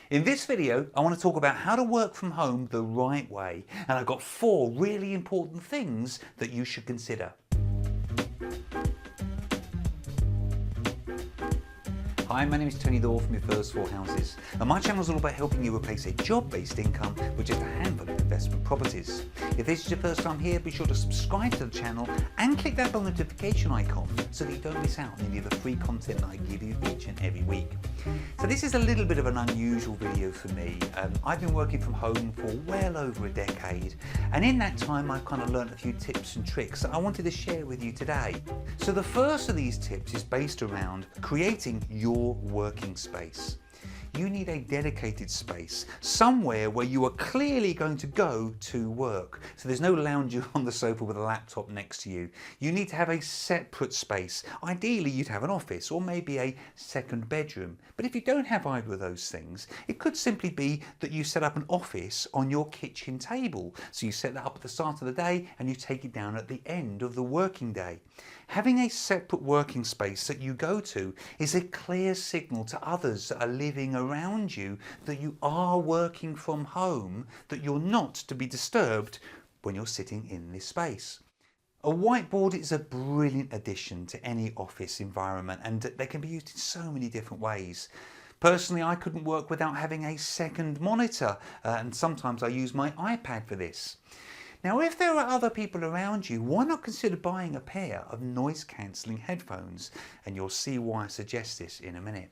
In this video, I want to talk about how to work from home the right way, and I've got 4 really important things that you should consider. Hi, my name is Tony Dorr from Your First 4 Houses, and my channel is all about helping you replace a job-based income with just a handful of investment properties. If this is your first time here, be sure to subscribe to the channel and click that bell notification icon so that you don't miss out on any of the free content that I give you each and every week. So this is a little bit of an unusual video for me. I've been working from home for well over a decade, and in that time I've kind of learned a few tips and tricks that I wanted to share with you today. So the first of these tips is based around creating your working space. You need a dedicated space, somewhere where you are clearly going to go to work. So there's no lounging on the sofa with a laptop next to you. You need to have a separate space. Ideally, you'd have an office or maybe a second bedroom. But if you don't have either of those things, it could simply be that you set up an office on your kitchen table. So you set that up at the start of the day and you take it down at the end of the working day. Having a separate working space that you go to is a clear signal to others that are living around you that you are working from home, that you're not to be disturbed when you're sitting in this space. A whiteboard is a brilliant addition to any office environment, and they can be used in so many different ways. Personally, I couldn't work without having a second monitor, and sometimes I use my iPad for this. Now, if there are other people around you, why not consider buying a pair of noise-cancelling headphones? And you'll see why I suggest this in a minute.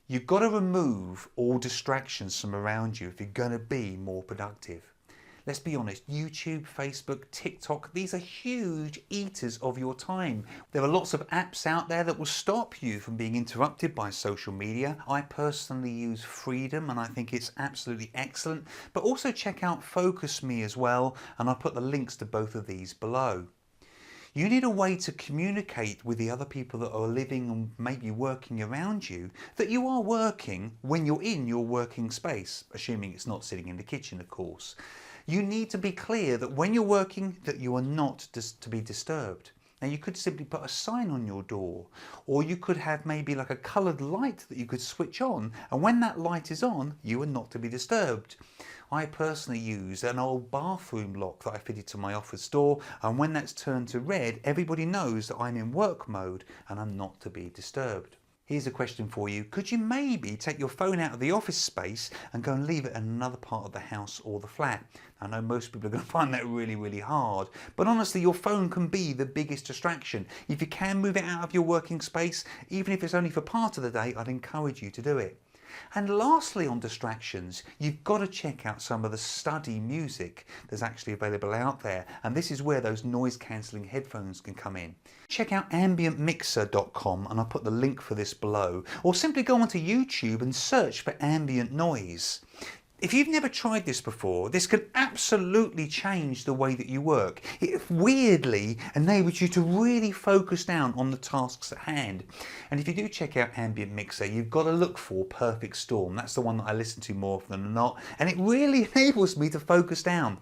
You've got to remove all distractions from around you if you're going to be more productive. Let's be honest, YouTube, Facebook, TikTok, these are huge eaters of your time. There are lots of apps out there that will stop you from being interrupted by social media. I personally use Freedom and I think it's absolutely excellent, but also check out Focus Me as well, and I'll put the links to both of these below. You need a way to communicate with the other people that are living and maybe working around you that you are working when you're in your working space, assuming it's not sitting in the kitchen, of course. You need to be clear that when you're working that you are not to be disturbed. Now you could simply put a sign on your door, or you could have maybe like a coloured light that you could switch on, and when that light is on you are not to be disturbed. I personally use an old bathroom lock that I fitted to my office door, and when that's turned to red everybody knows that I'm in work mode and I'm not to be disturbed. Here's a question for you. Could you maybe take your phone out of the office space and go and leave it in another part of the house or the flat? I know most people are going to find that really hard, but honestly your phone can be the biggest distraction. If you can move it out of your working space, even if it's only for part of the day, I'd encourage you to do it. And lastly, on distractions, you've got to check out some of the study music that's actually available out there, and this is where those noise cancelling headphones can come in. Check out ambientmixer.com and I'll put the link for this below, or simply go onto YouTube and search for ambient noise. If you've never tried this before, this can absolutely change the way that you work. It weirdly enables you to really focus down on the tasks at hand. And if you do check out Ambient Mixer, you've got to look for Perfect Storm. That's the one that I listen to more often than not, and it really enables me to focus down.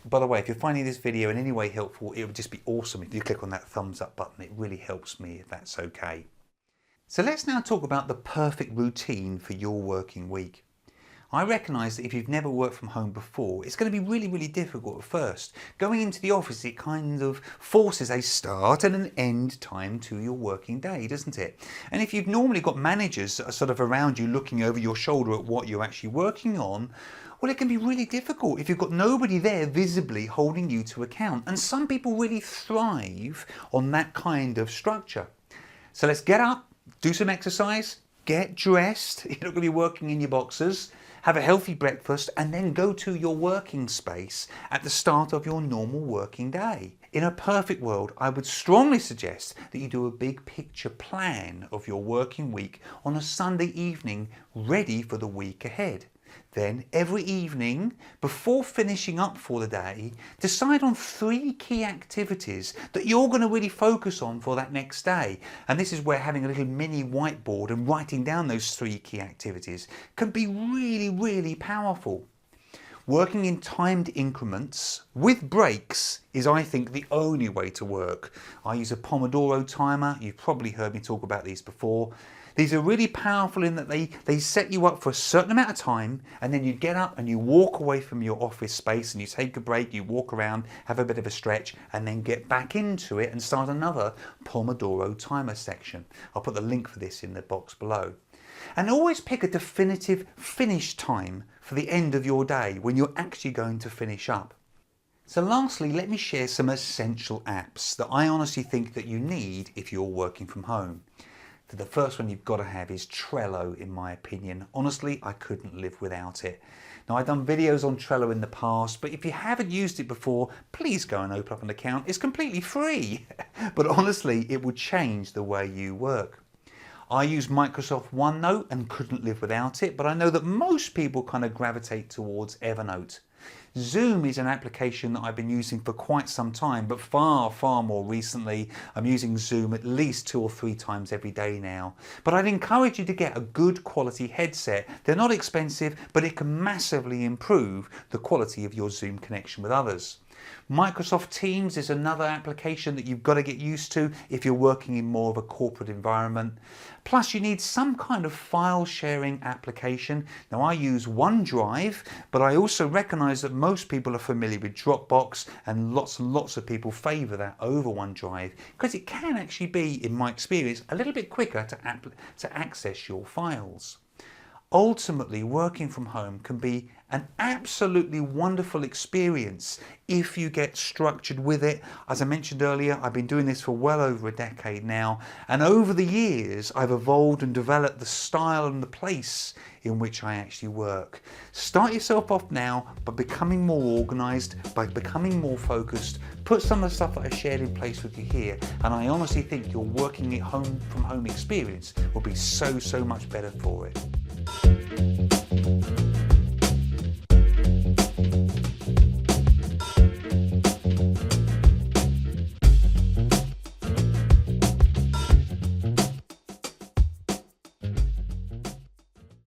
By the way, if you're finding this video in any way helpful, it would just be awesome if you click on that thumbs up button. It really helps me if that's okay. So let's now talk about the perfect routine for your working week. I recognise that if you've never worked from home before, it's going to be really difficult at first. Going into the office, it kind of forces a start and an end time to your working day, doesn't it? And if you've normally got managers that are sort of around you looking over your shoulder at what you're actually working on, well, it can be really difficult if you've got nobody there visibly holding you to account. And some people really thrive on that kind of structure. So let's get up, do some exercise, get dressed. You're not going to be working in your boxers. Have a healthy breakfast and then go to your working space at the start of your normal working day. In a perfect world, I would strongly suggest that you do a big picture plan of your working week on a Sunday evening, ready for the week ahead. Then every evening, before finishing up for the day, decide on 3 key activities that you're going to really focus on for that next day. And this is where having a little mini whiteboard and writing down those 3 key activities can be really powerful. Working in timed increments with breaks is, I think, the only way to work. I use a Pomodoro timer. You've probably heard me talk about these before. These are really powerful in that they set you up for a certain amount of time, and then you get up and you walk away from your office space and you take a break, you walk around, have a bit of a stretch, and then get back into it and start another Pomodoro timer section. I'll put the link for this in the box below. And always pick a definitive finish time for the end of your day when you're actually going to finish up. So lastly, let me share some essential apps that I honestly think that you need if you're working from home. The first one you've got to have is Trello, in my opinion. Honestly, I couldn't live without it. Now, I've done videos on Trello in the past, but if you haven't used it before, please go and open up an account. It's completely free, but honestly, it will change the way you work. I use Microsoft OneNote and couldn't live without it, but I know that most people kind of gravitate towards Evernote. Zoom is an application that I've been using for quite some time, but far more recently. I'm using Zoom at least 2 or 3 times every day now. But I'd encourage you to get a good quality headset. They're not expensive, but it can massively improve the quality of your Zoom connection with others. Microsoft Teams is another application that you've got to get used to if you're working in more of a corporate environment. Plus, you need some kind of file sharing application. Now, I use OneDrive, but I also recognize that most people are familiar with Dropbox, and lots of people favor that over OneDrive because it can actually be, in my experience, a little bit quicker to access your files. Ultimately, working from home can be an absolutely wonderful experience if you get structured with it. As I mentioned earlier, I've been doing this for well over a decade now, and over the years I've evolved and developed the style and the place in which I actually work. Start yourself off now by becoming more organized, by becoming more focused. Put some of the stuff that I shared in place with you here, and I honestly think your working at home from home experience will be so much better for it.